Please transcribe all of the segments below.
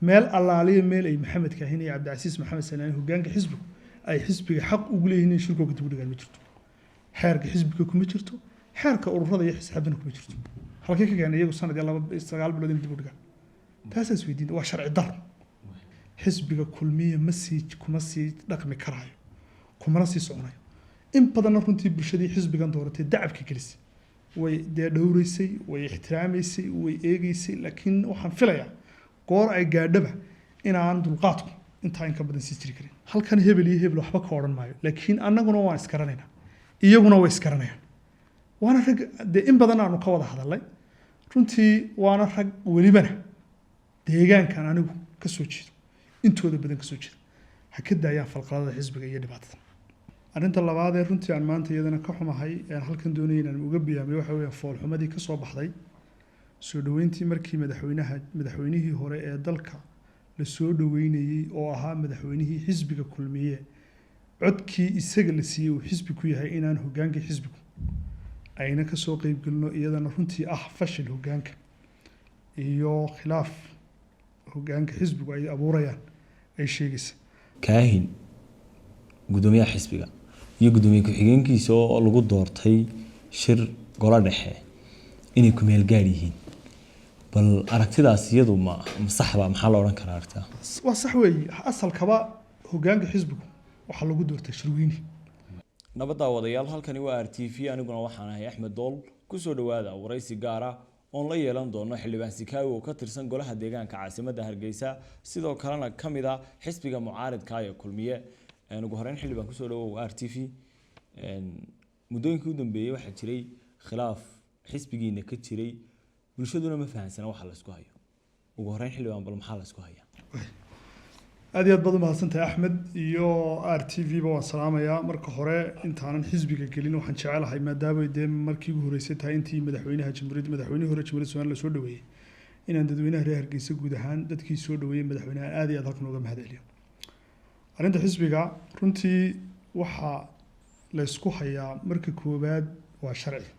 meel allaaliya meel ay maxamed kaahin iyo cabdicasiis maxamed salaani hoggaanka xisbigu ay xisbiga xaq ugu leeyihiin in shirkooda dib u dhigaan ma jirto xeerka xisbiga kuma jirto xeerka ururada iyo xisaabtana kuma jirto halkay ka keenay iyagu sanad iyo 9 bilood in dib u dhigaan taasaas weydiin waa sharci dar xisbiga kulmiye kuma sii dhaqmi karaayo kumana sii soconayo in badanna runtii bulshadii xisbigan dooratay dacabka gelisay way dee dhowraysay way ixtiraamaysay way eegaysay laakiin waxaan filayaa goor ay gaadhaba inaan dulqaadku intaa in ka badan sii jiri karin halkan hebel iyo hebel waxba ka odhan maayo laakiin annaguna waan isgaranaynaa iyaguna way isgaranayaan waana rag dee in badan aanu ka wada hadalnay runtii waana rag welibana deegaankan anigu ka soo jeedo intooda badan ka soo jeeda ha ka daayaan falqalada xisbiga iyo dhibaatada arrinta labaad ee runtii aan maanta iyadana ka xumahay aan halkan doonayay inaan uga biyaamay waxa weeye foolxumadii ka soo baxday soo dhaweyntii markii madaxweynihii hore ee dalka la soo dhaweynayay oo ahaa madaxweynihii xisbiga kulmiye codkii isaga la siiyey uu xisbi ku yahay inaan hoggaankii xisbigu ayna ka soo qayb gelino iyadana runtii ah fashil hoggaanka iyo khilaaf hoggaanka xisbigu ay abuurayaan ay sheegaysa kaahin gudoomiyaha xisbiga iyo gudoomiye ku-xigeenkiisa oo lagu doortay shir golo dhexe inay ku meel gaar yihiin bal aragtidaas iyadu ma saxba maxaa la oran karaa aragtida waa sax weeye asalkaba hoggaanka xisbigu waxaa lagu doortay shirweyne nabadda wadayaal halkani waa RTV aniguna waxaan ahay Axmed Dool ku soo dhawaada waraysi gaar ah oo la yeelan doono xildhibaan Sikaawi oo ka tirsan golaha deegaanka caasimadda Hargeysa sidoo kalena kamid ah xisbiga mucaaradka ee kulmiye ugu horeyn xildhibaan ku soo dhawow RTV muddooyinkii u dambeeyay waxaa jiray khilaaf xisbigiina ka jiray bulshaduna ma fahansana waxa la isku hayo ugu horeyn xildhibaan bal maxaa la isku hayaa aad iyo aad baad umahadsantahay Axmed iyo RTV ba waan salaamayaa marka hore intaanan xisbiga gelin waxaan jecelahay maadaama ay markii ugu horeysay tahay intii madaxweynaha hore jamhuuriyadda Soomaaliya la soo dhaweeyay inaan dadweynaha reer Hargeysa guud ahaan dadkii soo dhaweeyay madaxweynaha aad iyo aad halkan uga mahadceliyo arrinta xisbiga runtii waxa la isku hayaa marka koobaad waa sharci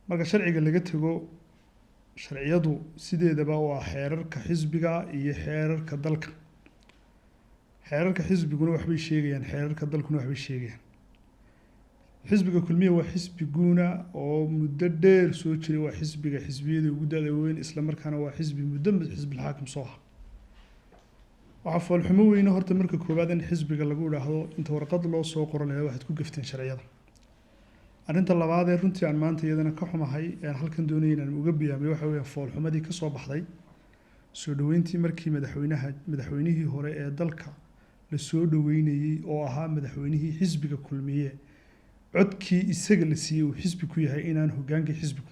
marka sharciga laga tago sharciyadu sideedaba waa xeerarka xisbiga iyo xeerarka dalka xeerarka xisbiguna waxbay sheegayaan xeerarka dalkuna waxbay sheegayaan xisbiga kulmiye waa xisbi guuna oo muddo dheer soo jiray waa xisbiga xisbiyada ugu da'da weyn isla markaana waa xisbi muddo xisbi xaakim soo ah waxa foolxumo weyne horta marka koobaad in xisbiga lagu yiraahdo inta warqad loo soo qoranayo waxaad ku gafteen sharciyada arrinta labaad ee runtii aan maanta iyadana ka xumahay aan halkan doonayay inaan uga biyaamay waxa weeye foolxumadii ka soo baxday soo dhaweyntii markii madaxweynihii hore ee dalka la soo dhaweynayay oo ahaa madaxweynihii xisbiga kulmiye codkii isaga la siiyey uu xisbi ku yahay inaan hoggaankii xisbigu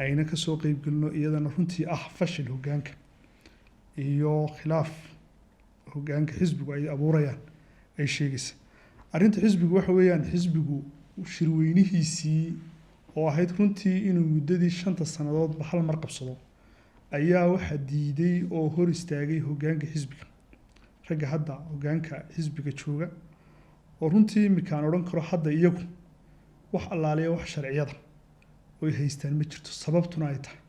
ayna ka soo qayb gelino iyadana runtii ah fashil hoggaanka iyo khilaaf hoggaanka xisbigu ay abuurayaan ay sheegaysa arrinta xisbigu waxa weeyaan xisbigu shirweynihiisii oo ahayd runtii inuu muddadii 5 sanadoodba hal mar qabsado ayaa waxa diiday oo hor istaagay hoggaanka xisbiga ragga hadda hoggaanka xisbiga jooga oo runtii imkaan odhan karo hadda iyagu wax allaaliya wax sharciyada oo haystaan ma jirto sababtuna ay tahay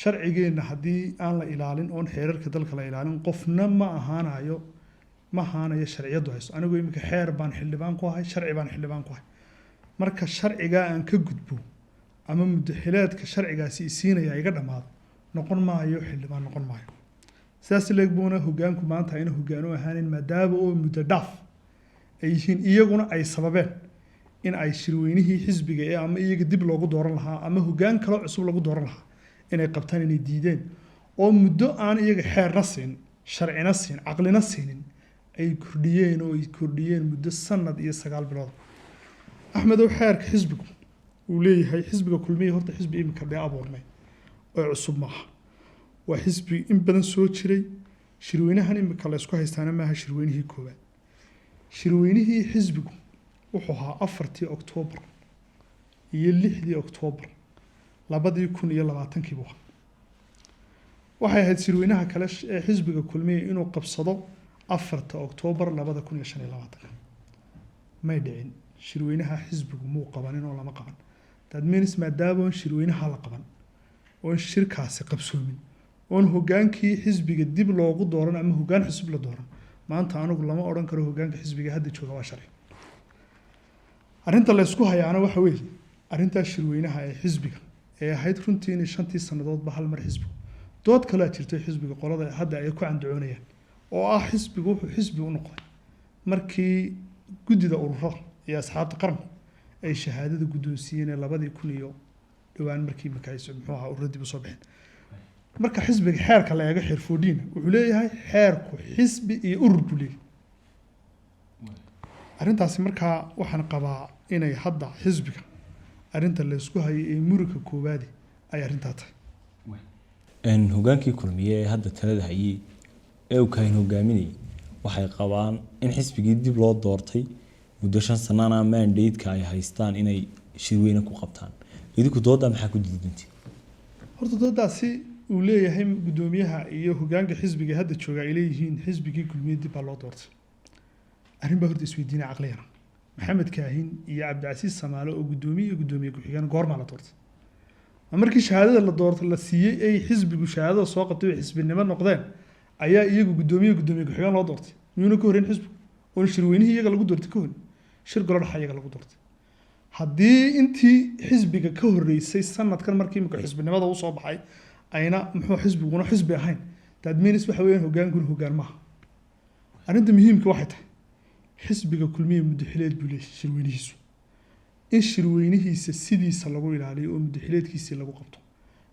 sharcigeena haddii aan la ilaalin oon xeerarka dalka la ilaalin qofna ma ahaanayo sharciyadu haysto anigu imika xeer baan xildhibaan ku ahay sharci baan xildhibaan ku ahay marka sharciga aan ka gudbo ama muddaxileedka sharcigaasi isiinaya iga dhamaado noqon maayo xildhibaan noqon maayo sidaas leegbuuna hoggaanku maanta ayna hoggaano ahaanin maadaama oo muddo dhaaf ay yihiin iyaguna ay sababeen in ay shirweynihii xisbiga ee ama iyaga dib loogu dooran lahaa ama hoggaan kale cusub lagu dooran lahaa inay qabtaan inay diideen oo muddo aan iyaga xeerna siin sharcina siin caqlina siinin ay kordhiyeen muddo sanad iyo 9 bilood Axmed oo xeerka xisbigu uu leeyahay xisbiga kulmiye horta xisbi imika dhee abuurnay oo cusub maaha waa xisbi in badan soo jiray shirweynahan imika la isku haystaana maaha shirweynihii koowaad shirweynihii xisbigu wuxuu ahaa 4 Oktoobar iyo 6 Oktoobar 2020 buu waxay ahayd shirweynaha kale ee xisbiga kulmiye inuu qabsado 4 Oktoobar 2025 may dhicin shirweynaha xisbigu muu qabanin oo lama qaban dad means maadaama shirweynaha la qaban oo shirkaasi qabsoomin oon hogaankii xisbiga dib loogu dooran ama hoggaan xisbi la dooran maanta anigu lama odhan karo hoggaanka xisbiga hadda jooga waa sharci. arrinta la isku hayaana waxa weeye arrintaa shirweynaha ee xisbiga ee ahayd runtii in 5 sannadoodba hal mar xisbigu dood kale jirtay xisbiga qolada hadda ay ku candoonayaan oo ah xisbigu wuxuu xisbi u noqday markii guddida ururada iyo asxaabta qaranku ay shahaadada guddoonsiiyeen 2000 dhawaan markii makayso muxuu ahaa ururada soo baxeen. marka xisbiga xeerka la eego xeer foodhiina wuxuu leeyahay xeerku xisbi iyo urur buu leeyahay. arrintaasi markaa waxaan qabaa inay hadda xisbiga arrinta la isku hayay ee muruka koowaad ay arrintaa tahay. hogaankii kulmiye ee hadda talada hayay ee uu kayn hogaaminayay waxay qabaan in xisbigii dib loo doortay muddo 5 sanana mandate-ka ay haystaan inay shirweyne ku qabtaan. idinku dooda maxaa ku diidantii? horta doodaasi uu leeyahay guddoomiyaha iyo hoggaanka xisbiga hadda jooga ay leeyihiin xisbigii kulmiye dib baa loo doortay. arrin baa horta isweydiinay caqliyana maxamed kaahin iyo cabdicasiis samaale oo guddoomiye ku-xigeen goormaa la doortay. markii shahaadada la doortay la siiyey ay xisbigu shahaadada soo qabtay oo xisbinimo noqdeen ayaa iyagu guddoomiye ku-xigeen loo doortay. miyuuna ka horreyn xisbigu oon shirweynihii iyaga lagu doortay ka horin shir golo dhexa iyaga lagu doortay. haddii intii xisbiga ka horreysay sanadkan markii imika xisbinimada uu soo baxay ayna muxuu xisbiguna xisbi ahayn dadmiinis waxa weeyaan hoggaankuna hoggaan maaha. arrinta muhiimka waxay tahay xisbiga kulmiye muddaxileed buu leeyahay shirweynihiisu in shirweynihiisa sidiisa lagu ilaaliyo oo muddaxileedkiisii lagu qabto.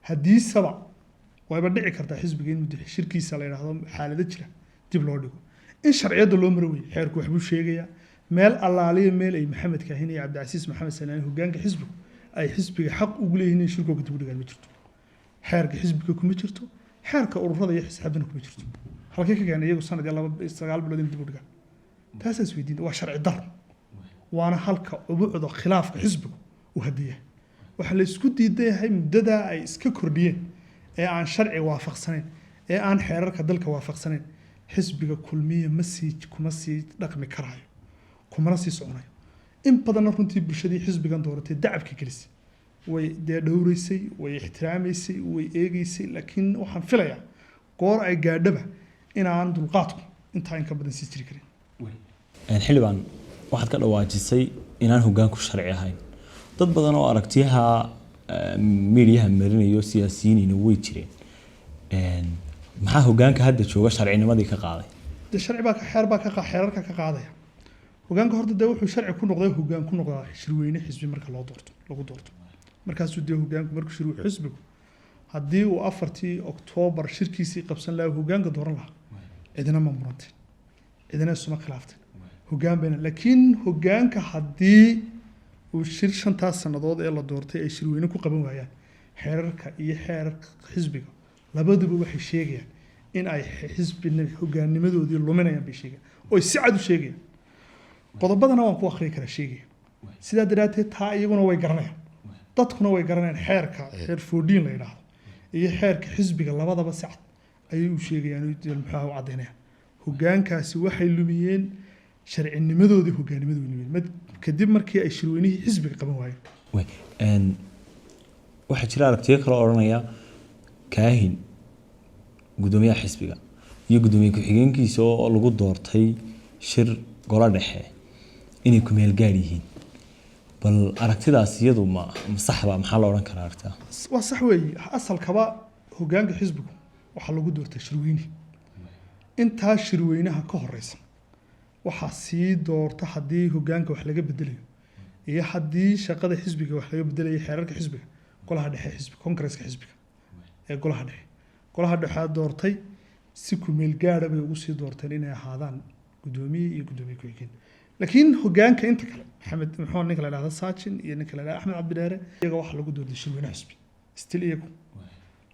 haddii saba wayba dhici kartaa xisbiga in shirkiisa la yidhaahdo xaalado jira dib loo dhigo in sharciyadda loo maro weeye. xeerku waxbuu sheegayaa meel allaaliya meel ay maxamed kaahin iyo cabdicasiis maxamed salaan hoggaanka xisbigu ay xisbiga xaq ugu leeyihiin in shirkooga dib u dhigaan ma jirto. xeerka xisbiga kuma jirto xeerka ururada iyo xisaabtana kuma jirto. halkee ka keenay iyagu sanad iyo 9 bilood in dib u dhigaan taasaas weydiin waa sharci dar waana halka ubuucda khilaafka xisbigu uu hadiyaa. waxa la isku diidayahay muddada ay iska kordhiyeen ee aan sharci waafaqsanayn ee aan xeerarka dalka waafaqsanayn xisbiga kulmiye kuma sii dhaqmi karaayo kumana sii soconayo. in badanna runtii bulshadii xisbigan dooratay dacabka gelisay way dee dhowraysay way ixtiraamaysay way eegaysay laakiin waxaan filayaa goor ay gaadhaba inaan dulqaadku intaa in ka badan sii jiri karin. xildhibaan waxaad ka dhawaajisay inaan hoggaanku sharci ahayn. dad badan oo aragtiyaha miidiyaha marinayo siyaasiyiinina way jireen. maxaa hoggaanka hadda jooga sharcinimadii ka qaaday? de sharci baa xeerarka ka qaadaya. hoggaanka horta dee wuxuu sharci ku noqday hoggaan ku noqdaa shirweyne xisbi marka lagu doorto. markaasuu dee hoggaanku markuu shirweyne xisbigu haddii uu 4 Oktoobar shirkiisii qabsan lahaa hoggaanka dooran lahaa cidina ma muranteen cidina isuma khilaafteen hoggaan bayna. laakiin hoggaanka haddii uu shir 5 sannadood ee la doortay ay shirweyne ku qaban waayaan xeerarka iyo xeerarka xisbiga labaduba waxay sheegayaan in ay xisbina hoggaannimadoodii luminayaan bay sheegayaan oo si cad u sheegayaan. qodobadana waan ku akhriyi karaa sheegaya sidaa daraateed taa iyaguna way garanayaan dadkuna way garanayaan xeer foodhiin la yidhaahdo iyo xeerka xisbiga labadaba si cad ayay u sheegayaan muxuu u caddaynayaan. hoggaankaasi waxay lumiyeen sharcinimadoodii hoggaanimadoodii lumiyeen kadib markii ay shirweynihii xisbiga qaban waayeen. waxaa jira aragtiyo kale odhanaya kaahin guddoomiyaha xisbiga iyo guddoomiye ku-xigeenkiisa oo lagu doortay shir golo dhexe inay ku meel gaar yihiin. bal aragtidaas iyadu ma saxba maxaa la odhan karaa aragtida? waa sax weeye asalkaba hoggaanka xisbigu waxaa lagu doortay shirweyne. intaa shirweynaha ka horeysa waxaa sii doorta haddii hoggaanka wax laga bedelayo iyo haddii shaqada xisbiga wax laga bedelayo xeerarka xisbiga golaha dhexe xisbiga kongareeska xisbiga ee golaha dhexe doortay si ku meel gaara bay ugu sii doorteen inay ahaadaan guddoomiye iyo guddoomiye ku-xigeen. laakiin hoggaanka inta kale maxamed muxuu ninka la yidhahdo saajin iyo ninka la yidhahdo axmed cabdidheere iyaga waxaa lagu doortay shirweyne xisbi stil iyagu.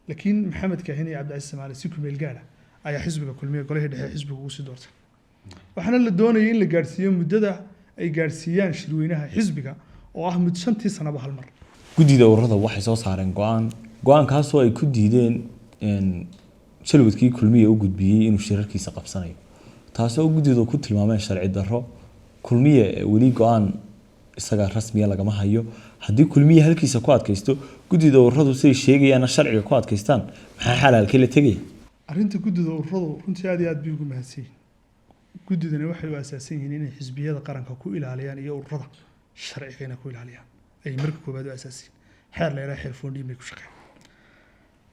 laakiin maxamed kaahin iyo cabdicasiis samaale si ku meel gaara ayaa xisbiga kulmiye golihii dhexe xisbiga ugu sii doortay. waxaana la doonayay in la gaadhsiiyo muddada ay gaadhsiiyaan shirweynaha xisbiga oo ah mud 5 sanaba hal mar. guddida ururada waxay soo saareen go-aankaasoo ay ku diideen shalwadkii kulmiye u gudbiyey inuu shirarkiisa qabsanayo taasoo guddidu ku tilmaameen sharci darro. kulmiye weli go-aan isaga rasmiya lagama hayo haddii kulmiye halkiisa ku adkaysto guddida ururadu siday sheegayaan sharciga ku adkaystaan maxaa xalaalkii la tegaya arrinta guddida ururadu runtii aad iyo aad bay ugu mahadsan yihiin guddidani waxay u asaasan yihiin inay xisbiyada qaranka ku ilaaliyaan iyo ururada sharciga ku ilaaliyaan ay marka koobaad u asaasan yihiin xeer la yiraahdo xeer foondhiin bay ku shaqeeyaan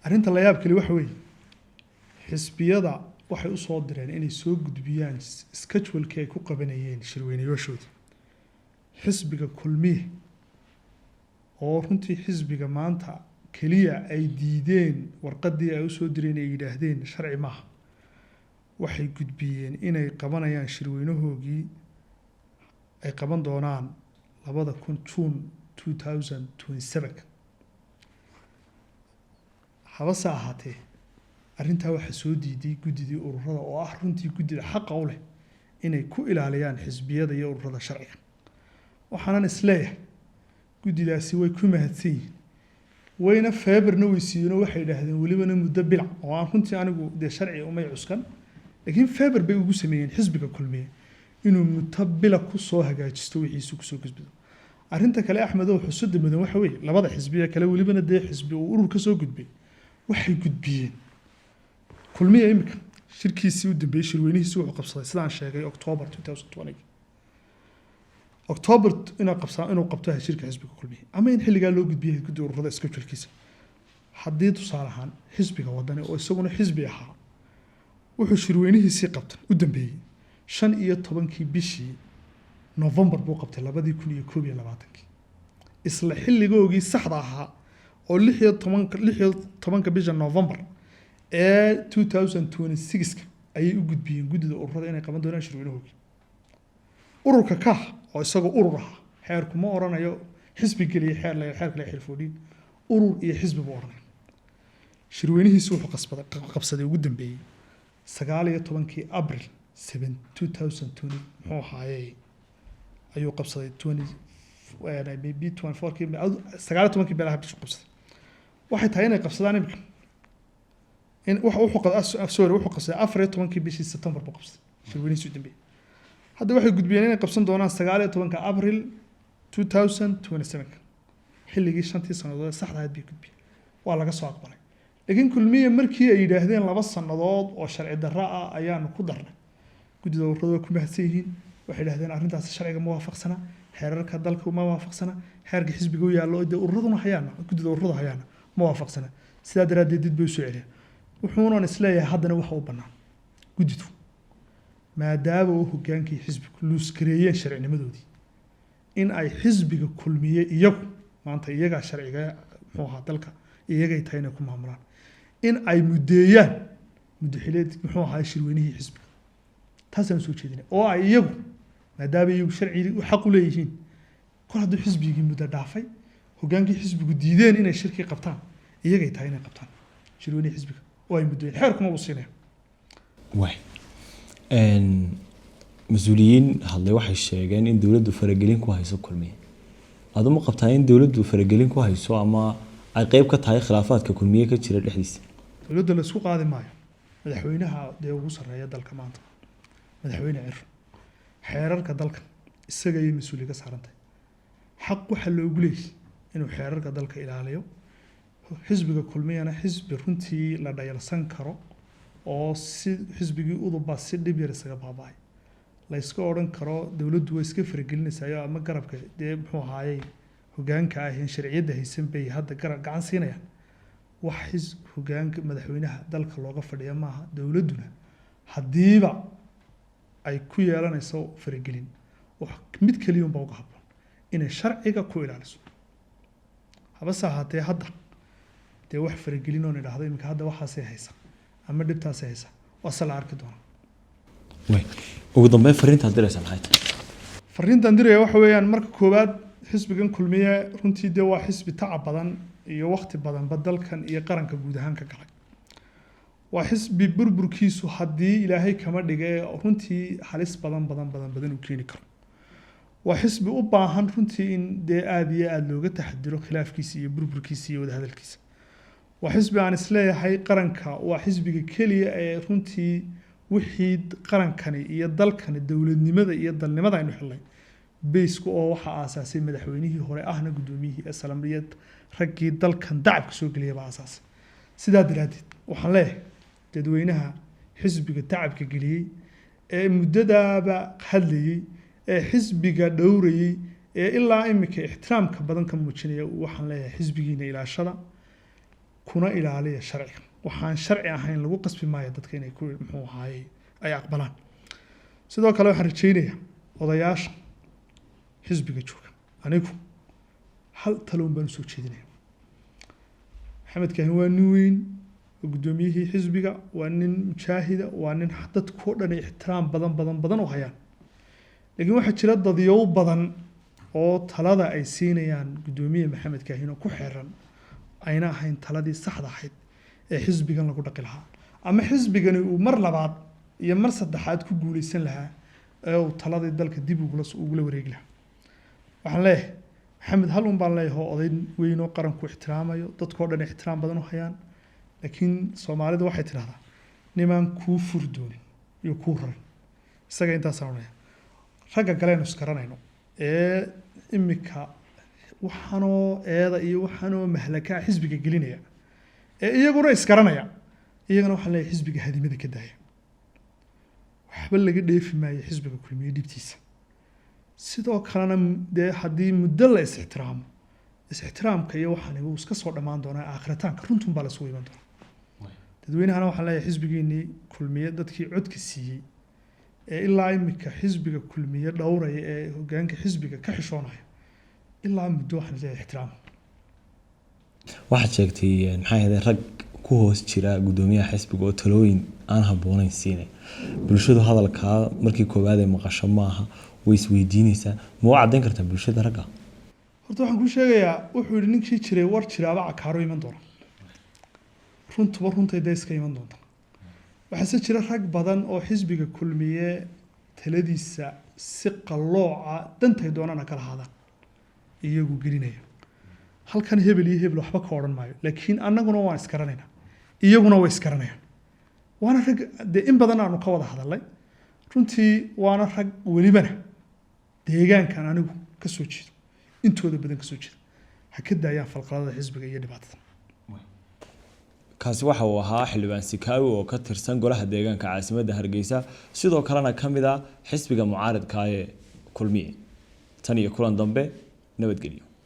arrinta la yaab kale waxa weeye xisbiyada waxay u soo direen inay soo gudbiyaan schedule-kii ay ku qabanayeen shirweynayaashoodii xisbiga kulmiye oo runtii xisbiga maanta keliya ay diideen warqadii ay u soo direen ay yidhaahdeen sharci maaha waxay gudbiyeen inay qabanayaan shirweynahoogii ay qaban doonaan 2000 June 2027 habase ahaatee arrintaa waxaa soo diiday guddidii ururada oo ah runtii guddida xaqa u leh inay ku ilaaliyaan xisbiyada iyo ururada sharciga waxaanan isleeyahay guddidaasi way ku mahadsan yihiin wayna feebarna weysiiyeenoo waxay yidhaahdeen welibana muddo bilac oo aan runtii anigu dee sharci umay cuskan laakiin feebar bay ugu sameeyeen xisbiga kulmiye inuu muddo bila ku soo hagaajisto wixiisu kusoo gudbido arrinta kale axmed oo xusada mudan waxa weeye labada xisbiya kale welibana dee xisbi uu urur ka soo gudbay waxay gudbiyeen kulmiye imika shirkiisii u dambeeyey shirweynihiisii wuxuu qabsaday sidaan sheegay October 2020 October inuu qabto shirka xisbiga kulmiye ama in xilligaa loo gudbiyay guddi ururada schedule-kiisa haddii tusaale ahaan xisbiga wadani oo isaguna xisbi ahaa wuxuu shirweynihiisii qabtay u dambeeyey 15 bishii November buu qabtay 2021 isla xilligoogii saxda ahaa oo 16 bisha November ee 2026 ayay u gudbiyeen guddida ururada inay qaban doonaan shirweynahoogii ururka ka oo isagoo urur ah xeerku ma oranayo xisbi geliye xeer kale xeer foodhiin urur iyo xisbi buu oranay shirweynihiisu wuxuu qabsaday ugu dambeeyey 19 April 2020 muxuu ahaayey ayuu qabsaday 19 bilaha bisha qabsaday waxay tahay inay qabsadaan imika in wuxuu qabsaday 14 bishii September buu qabsaday shirweynihiisu dambeeyey hadda waxay gudbiyeen inay qabsan doonaan 19 April 2027 xilligii 5 sanadood saxda ahayd bay gudbiyeen waa laga soo aqbalay laakiin kulmiye markii ay yidhaahdeen 2 sanadood oo sharci darro ah ayaanu ku darnay guddida ururada ku mahadsan yihiin waxay yidhaahdeen arrintaas sharciga ma waafaqsana xeerarka dalka ma waafaqsana xeerka xisbiga u yaallo ee ururaduna hayaana guddida ururada hayaana ma waafaqsana sidaa daraadeed dib bay u soo celiyeen wuxuuna isleeyahay haddana waxa u bannaan guddidu maadaama uu hogaankii xisbigu luuskareeyeen sharcinimadoodii in ay xisbiga kulmiye iyagu maanta iyagaa sharciga muxuu ahaa dalka iyagay tahay inay ku maamulaan in ay muddeeyaan muddaxileed muxuu ahaa shirweynihii xisbiga taasaan soo jeedinay oo ay iyagu maadaama iyagu sharci xaq u leeyihiin kor hadduu xisbigii muddo dhaafay hogaankii xisbigu diideen inay shirkii qabtaan iyagay tahay inay qabtaan shirweynihii xisbiga oo ay muddeeyeen xeerkuma uu siinaya mas-uuliyiin hadlay waxay sheegeen in dowladdu faragelin ku hayso kulmiye aduma qabtaa in dowladdu faragelin ku hayso ama ay qayb ka tahay khilaafaadka kulmiye ka jira dhexdiisa dowladda la isku qaadi maayo madaxweynaha dee ugu sarreeya dalka maanta madaxweyne cir xeerarka dalka isaga ayay mas-uuliyad ka saaran tahay xaq waxaa loogu leeyahay inuu xeerarka dalka ilaaliyo xisbiga kulmiyana xisbi runtii la dhayalsan karo oo si xisbigii udubba si dhib yar isaga baaba'ay la iska odhan karo dowladdu way iska faragelinaysaa ama garabka dee muxuu ahaayey hogaanka ah in sharciyadda haysan bay hadda gacan siinayaan wax hogaanka madaxweynaha dalka looga fadhiya maaha dowladduna haddiiba ay ku yeelanayso faragelin wax mid keliya unbaa uga habboon inay sharciga ku ilaaliso habase ahaatee hadda dee wax faragelin oo idhaahdo iminka hadda waxaasay haysa ama dhibtaas haysa waa sala arki doona ugu dambeyn fariinta diraysa maxay tahay fariintan diraya waxa weeyaan marka koowaad xisbigan kulmiye runtii dee waa xisbi tacab badan iyo waqti badanba dalkan iyo qaranka guud ahaan ka galay waa xisbi burburkiisu haddii ilaahay kama dhige runtii halis badan uu keeni karo waa xisbi u baahan runtii in dee aad iyo aad looga taxadiro khilaafkiisa iyo burburkiisa iyo wadahadalkiisa waa xisbi aan isleeyahay qaranka waa xisbiga keliya ee runtii wixii qarankani iyo dalkani dowladnimada iyo dalnimada aynu helnay beysku oo waxaa aasaasay madaxweynihii hore ahna guddoomiyihii aslamriyad raggii dalkan dacabka soo geliyay baa aasaasay sidaa daraaddeed waxaan leeyahay dadweynaha xisbiga tacabka geliyey ee muddadaaba hadlayey ee xisbiga dhowrayey ee ilaa imika ixtiraamka badan ka muujinaya waxaan leeyahay xisbigiina ilaashada kuna ilaaliya sharciga waxaan sharci ahayn lagu qasbi maayo dadka inay ku muxuu ahaayey ay aqbalaan sidoo kale waxaan rajaynayaa odayaasha xisbiga jooga anigu hal taloon baan usoo jeedinaya maxamed kaahin waa nin weyn waa guddoomiyihii xisbiga waa nin mujaahida waa nin dadkoo dhan ay ixtiraam badan u hayaan laakiin waxaa jira dadyow badan oo talada ay siinayaan guddoomiye maxamed kaahin oo ku xeeran ayna ahayn taladii saxda ahayd ee xisbigan lagu dhaqi lahaa ama xisbigani uu mar labaad iyo mar saddexaad ku guuleysan lahaa ee uu taladii dalka dib ugula wareegi lahaa waxaan leeyahay maxamed hal un baan leeyahay oo oday weyn oo qaranku ixtiraamayo dadkoo dhan ixtiraam badan u hayaan laakiin soomaalida waxay tidhahdaa nimaan kuu furi doonin iyo kuu rarin isaga intaasaan odhanaya ragga galeynu isgaranayno ee imika waxaanoo eeda iyo waxaanoo mahlakaa xisbiga gelinaya ee iyaguna isgaranaya iyagana waxaan leeyahay xisbiga hadimada ka daaya waxba laga dheefi maayo xisbiga kulmiye dhibtiisa sidoo kalena dee haddii muddo la is-ixtiraamka iyo waxaan uu iska soo dhammaan doonaa aakhiritaanka runtun baa lasoo iman doonaa dadweynahana waxaan leeyahay xisbigiinii kulmiye dadkii codka siiyey ee ilaa imika xisbiga kulmiye dhowraya ee hogaanka xisbiga ka xishoonaya ilaa muddo waxaan leeyahay ixtiraam waxaad sheegtay maxay ahayd rag ku hoos jira guddoomiyaha xisbiga oo talooyin aan habboonayn siinay bulshadu hadalkaa markii koowaad ee maqasho maaha way isweydiinaysaa ma waa caddayn kartaa bulshada ragga horta waxaan kuu sheegayaa wuxuu yidhi ninkii jiray war jiraaba cakaaro iman doona runtuba runtay dee iska iman doonta waxaase jira rag badan oo xisbiga kulmiye taladiisa si qallooca dantay doonana kala hadaan iyagu gelinaya halkan hebel iyo hebel waxba ka odhan maayo laakiin annaguna waan isgaranaynaa iyaguna way isgaranayaan waana rag dee in badan aanu ka wada hadalnay runtii waana rag welibana deegaankan anigu ka soo jeedo intooda badan ka soo jeeda ha ka daayaan falqalada xisbiga iyo dhibaatada kaasi waxa uu ahaa xildhibaan Sikaawi oo ka tirsan golaha deegaanka caasimadda Hargeysa sidoo kalena ka mid ah xisbiga mucaaradka ee kulmiye tan iyo kulan dambe nabadgelyo